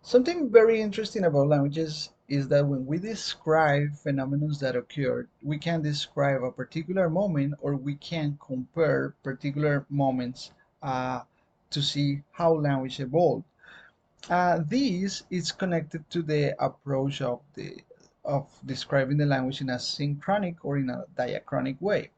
Something very interesting about languages is that when we describe phenomena that occur, we can describe a particular moment or we can compare particular moments uh, to see how language evolved. This is connected to the approach of describing the language in a synchronic or in a diachronic way.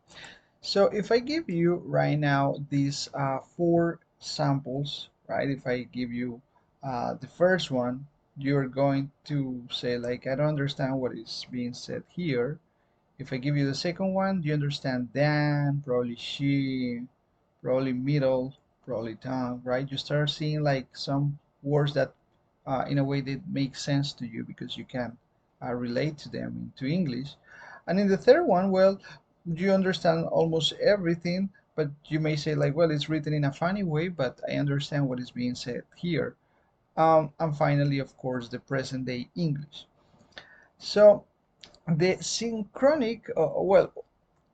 So if I give you right now these four samples, right? If I give you the first one, you're going to say like, I don't understand what is being said here. If I give you the second one, you understand Dan, probably she, probably middle, probably tongue, right? You start seeing like some words that in a way that make sense to you because you can relate to them into English. And in the third one, well, you understand almost everything, but you may say like, well, it's written in a funny way, but I understand what is being said here. And finally, of course, the present day English. So the synchronic, well,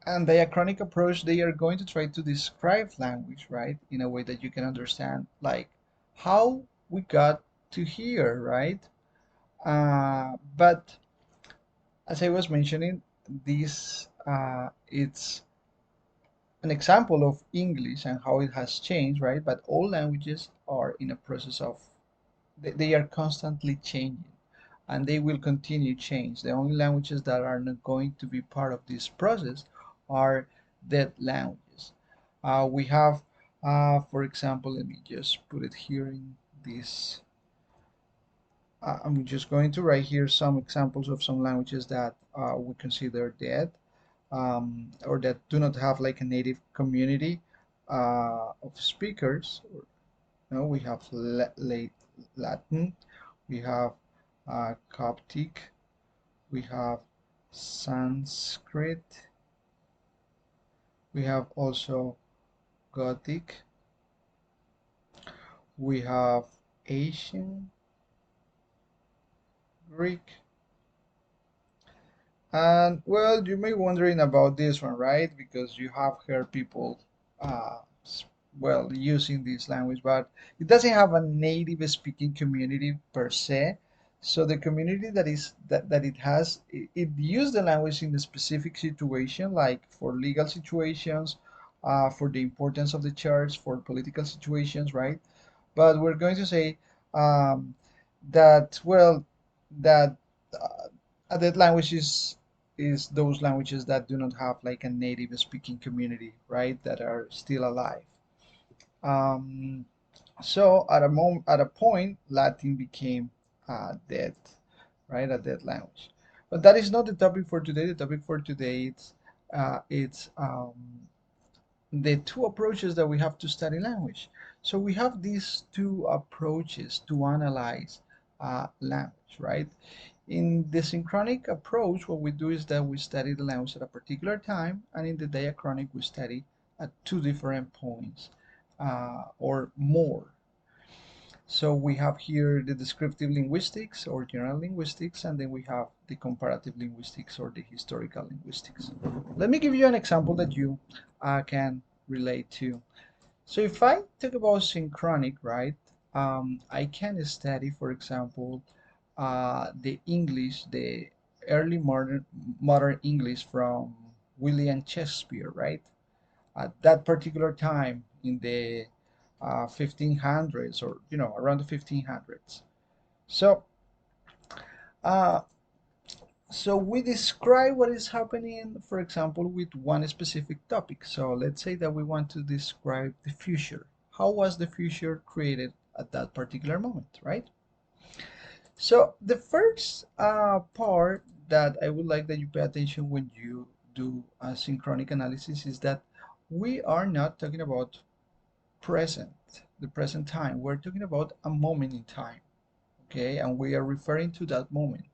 and diachronic approach, they are going to try to describe language, right, in a way that you can understand, like how we got to here, right? But as I was mentioning, this it's an example of English and how it has changed, right? But all languages are in a process of they are constantly changing and they will continue change. The only languages that are not going to be part of this process are dead languages. We have, for example, let me just put it here in this. I'm just going to write here some examples of some languages that we consider dead, or that do not have like a native community of speakers. We have late Latin, we have Coptic, we have Sanskrit, we have also Gothic, we have Asian, Greek, and well, you may be wondering about this one, right? Because you have heard people, uh, well, using this language, but it doesn't have a native speaking community per se. So the community that it has, it use the language in a specific situation, like for legal situations, for the importance of the church, for political situations, right? But we're going to say um, that well, that that language is those languages that do not have like a native speaking community, right? That are still alive. Um, so at a point, Latin became dead, right? A dead language. But that is not the topic for today. The topic for today it's the two approaches that we have to study language. So we have these two approaches to analyze language, right? In the synchronic approach, what we do is that we study the language at a particular time, and in the diachronic, we study at two different points or more. So we have here the descriptive linguistics or general linguistics, and then we have the comparative linguistics or the historical linguistics. Let me give you an example that you can relate to. So if I talk about synchronic, right, I can study, for example, the English, the early modern English from William Shakespeare, right? At that particular time in the 1500s or around the 1500s. So uh, so we describe what is happening, for example, with one specific topic. So let's say that we want to describe the future. How was the future created at that particular moment, right? So the first part that I would like that you pay attention when you do a synchronic analysis is that we are not talking about the present time. We're talking about a moment in time, okay? And we are referring to that moment.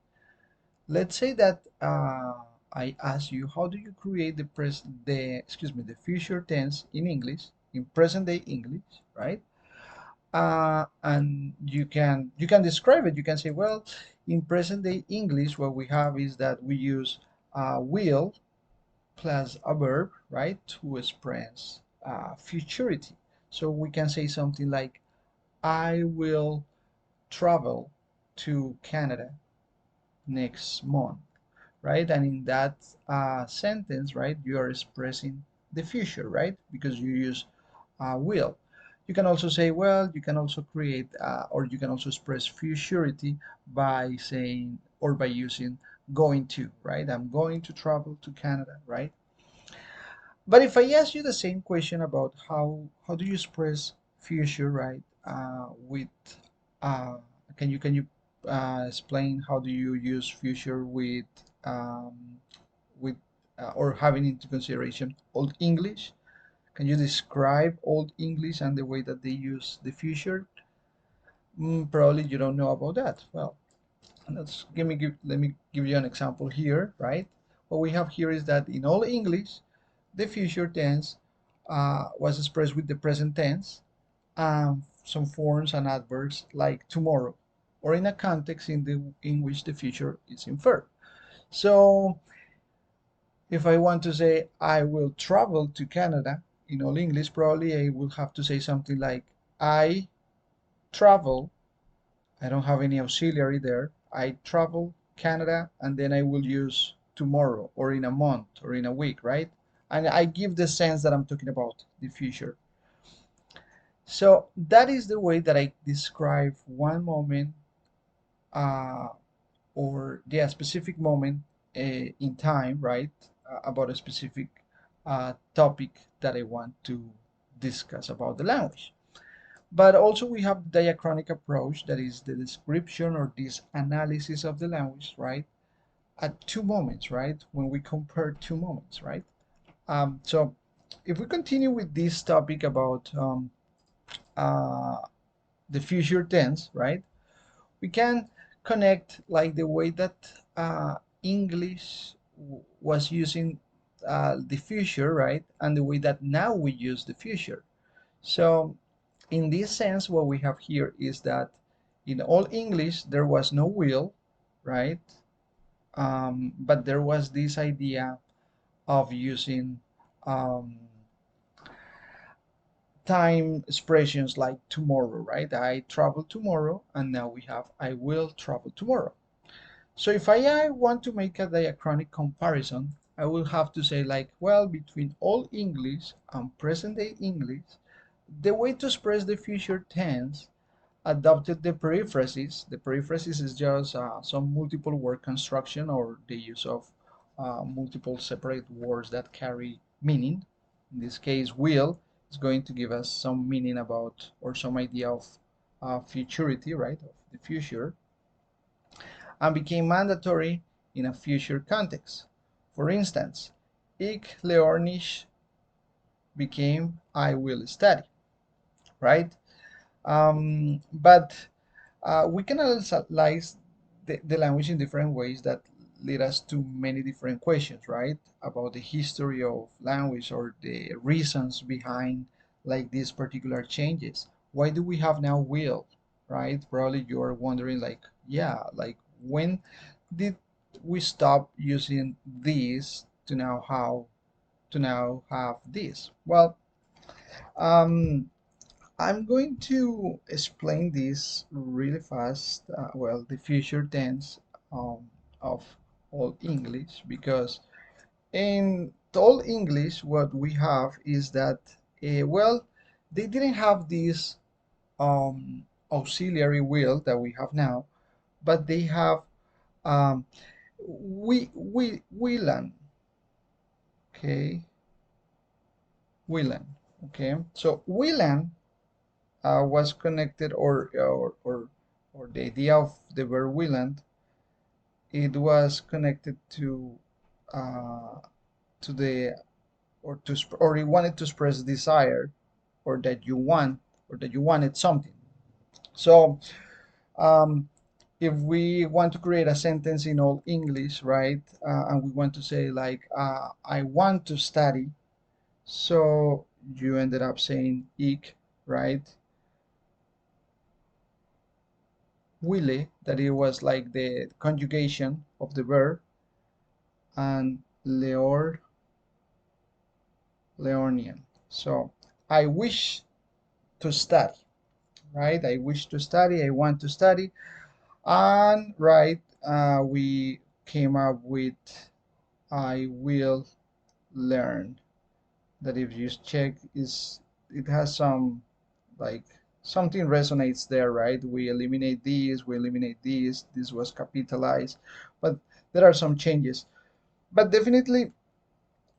Let's say that I ask you, how do you create the future tense in English, in present day English, right? And you can describe it. You can say, well, in present day English, what we have is that we use will plus a verb, right, to express futurity. So we can say something like, I will travel to Canada next month, right? And in that sentence, right, you are expressing the future, right? Because you use will. You can also say, well, you can also create, or you can also express futurity by saying, or by using going to, right? I'm going to travel to Canada, right? But if I ask you the same question about how do you express future, right? With can you explain how do you use future um, with or having into consideration Old English? Can you describe Old English and the way that they use the future? Probably you don't know about that. Well, let me give you an example here, right? What we have here is that in Old English, the future tense was expressed with the present tense and some forms and adverbs like tomorrow, or in a context in which the future is inferred. So if I want to say I will travel to Canada in Old English, probably I will have to say something like I travel. I don't have any auxiliary there. I travel Canada, and then I will use tomorrow or in a month or in a week, right? And I give the sense that I'm talking about the future. So that is the way that I describe one moment, uh, or a specific moment in time, right? About a specific topic that I want to discuss about the language. But also we have the diachronic approach, that is the description or this analysis of the language, right? At two moments, right? When we compare two moments, right? So if we continue with this topic about uh, the future tense, right? We can connect like the way that English was using the future, right? And the way that now we use the future. So in this sense, what we have here is that in Old English, there was no will, right? But there was this idea of using um, time expressions like tomorrow, right? I travel tomorrow, and now we have I will travel tomorrow. So if I want to make a diachronic comparison, I will have to say like, well, between Old English and present day English, the way to express the future tense adopted the periphrasis. The periphrasis is just some multiple word construction or the use of multiple separate words that carry meaning. In this case, will is going to give us some meaning about or some idea of futurity, right, of the future, and became mandatory in a future context. For instance, ich lerne became I will study, right? But we can analyze the language in different ways that lead us to many different questions, right? About the history of language or the reasons behind like these particular changes. Why do we have now will, right? Probably you're wondering like, yeah, like when did we stop using this to now have this? Well, um, I'm going to explain this really fast. Well, the future tense of Old English, because in Old English, what we have is that, well, they didn't have this auxiliary will that we have now, but they have um, willan, okay, willan, okay. So willan was connected or the idea of the verb willant, it was connected uh, to the or it wanted to express desire or that you want or that you wanted something. So um, if we want to create a sentence in Old English, right, and we want to say like I want to study, so you ended up saying ik, right? Wille, that it was like the conjugation of the verb, and Leornian. So I wish to study, right? I wish to study, I want to study. And right, we came up with I will learn. That if you check is it has some like something resonates there, right? We eliminate these, we eliminate these. This was capitalized, but there are some changes. But definitely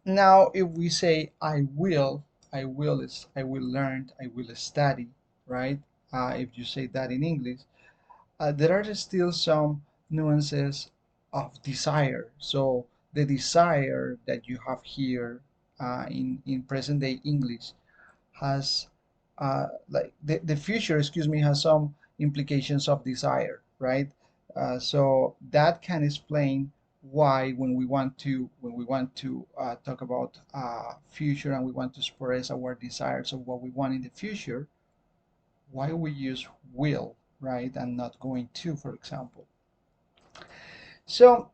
now, if we say I will learn, I will study, right? If you say that in English, there are still some nuances of desire. So the desire that you have here in present day English has like the future, excuse me, has some implications of desire, right? So that can explain why when we want to talk about future and we want to express our desires of what we want in the future, why we use will, right, and not going to, for example. So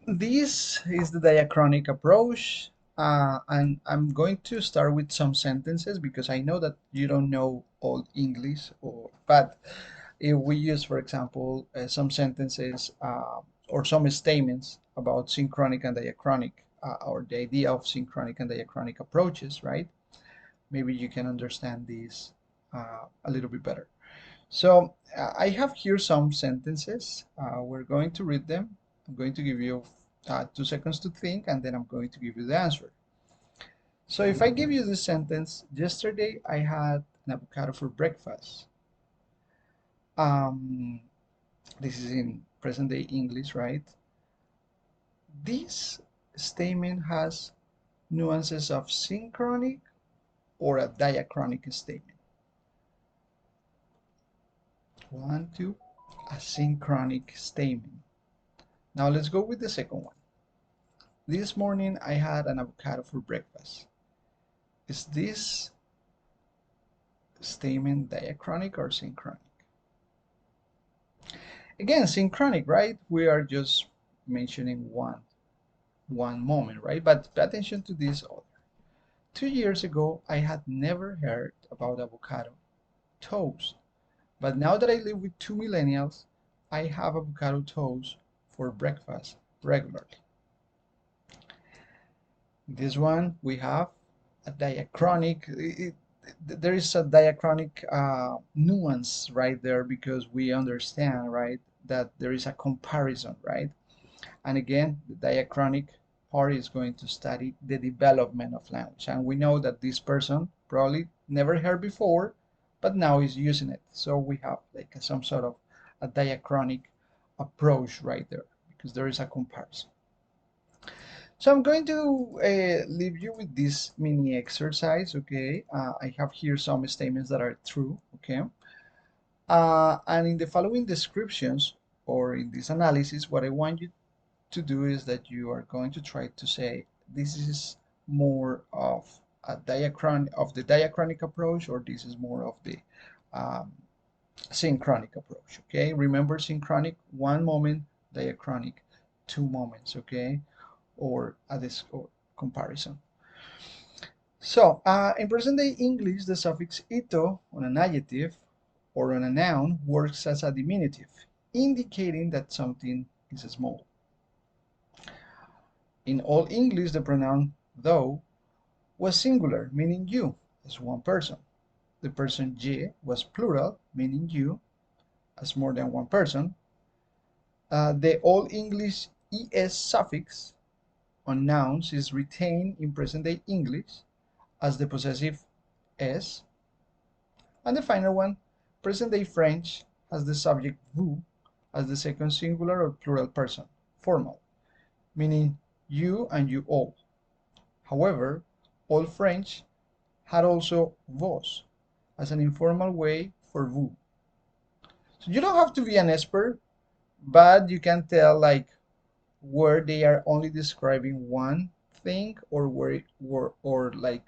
this is the diachronic approach, and I'm going to start with some sentences because I know that you don't know all English, but if we use, for example, some sentences or some statements about synchronic and diachronic, or the idea of synchronic and diachronic approaches, right? Maybe you can understand these a little bit better. So I have here some sentences. We're going to read them. I'm going to give you 2 seconds to think, and then I'm going to give you the answer. So if I give you this sentence, yesterday I had an avocado for breakfast. Um, this is in present day English, right? This statement has nuances of synchronic or a diachronic statement. One, two, a synchronic statement. Now let's go with the second one. This morning I had an avocado for breakfast. Is this statement diachronic or synchronic? Again, synchronic, right? We are just mentioning one moment, right? But pay attention to this other. 2 years ago, I had never heard about avocado toast. But now that I live with two millennials, I have avocado toast for breakfast regularly. This one we have a diachronic. There is a diachronic nuance right there because we understand, right, that there is a comparison, right? And again, the diachronic part is going to study the development of language. And we know that this person probably never heard before, but now is using it. So we have like some sort of a diachronic approach right there because there is a comparison. So I'm going to leave you with this mini exercise, okay? I have here some statements that are true, okay? And in the following descriptions or in this analysis, what I want you to do is that you are going to try to say this is more of a the diachronic approach, or this is more of the um, synchronic approach, okay? Remember synchronic, one moment, diachronic, 2 moments, okay? Or a this or comparison. So in present day English, the suffix ito on an adjective or on a noun works as a diminutive, indicating that something is small. In Old English, the pronoun thou was singular, meaning you, as one person. The person ye was plural, meaning you, as more than one person. The Old English es suffix on nouns is retained in present day English as the possessive es. And the final one, present day French has the subject vous as the second singular or plural person, formal, meaning you and you all. However, Old French had also vos as an informal way for vous. So you don't have to be an expert, but you can tell like where they are only describing one thing or like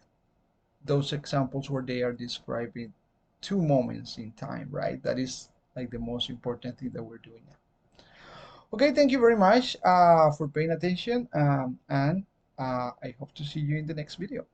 those examples where they are describing 2 moments in time, right? That is like the most important thing that we're doing now. Okay, thank you very much for paying attention, and I hope to see you in the next video.